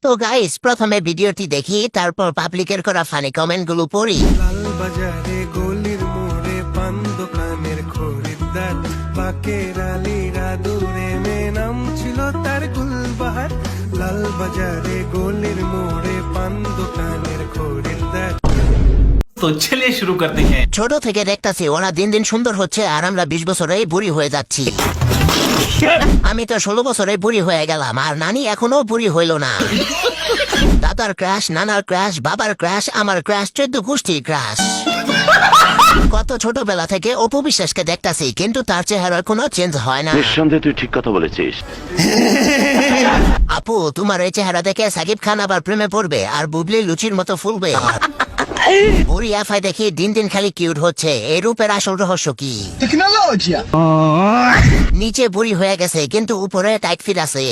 তো গাইস, প্রথমে ভিডিওটি দেখি, তারপর পাবলিকের করা ফানি কমেন্ট গুলো পড়ি। লাল বাজারে গলির মোড়ে পান দোকানের খরিদ্দার, বাকের আলীরা দূরে মে নাম ছিল তার গুলবাহার। লাল বাজারে গলির মোড়ে পান দোকানের খরিদ্দার। तो चलिए शुरू करते हैं। ছোট থেকে দেখতাছি ওরা দিন দিন সুন্দর হচ্ছে, আর আমরা 20 বছরেই বুড়ি হয়ে যাচ্ছি। আমি তো 16 বছরে বুড়ি হয়ে গেলাম, আর নানি এখনো বুড়ি হইল না। দাদার ক্রাশ, নানার ক্রাশ, বাবার ক্রাশ, আমার ক্রাশ, 14 গোষ্ঠীর ক্রাশ। কত ছোটবেলা থেকে অপু বিশ্বাসকে দেখতাছি, কিন্তু তার চেহারার কোনো চেঞ্জ হয় না। নিঃসন্দেহে তুই ঠিক কথা বলেছিস। আপু, তোমার এই চেহারা দেখে সাকিব খান আবার প্রেমে পড়বে, আর বুবলি লুচির মতো ফুলবে। বুড়ি আফাই দেখি দিন দিন খালি কিউট হচ্ছে, এই রূপের আসল রহস্য কি? নিচে বুড়ি হয়ে গেছে, কিন্তু উপরে টাইট ফিট আছে।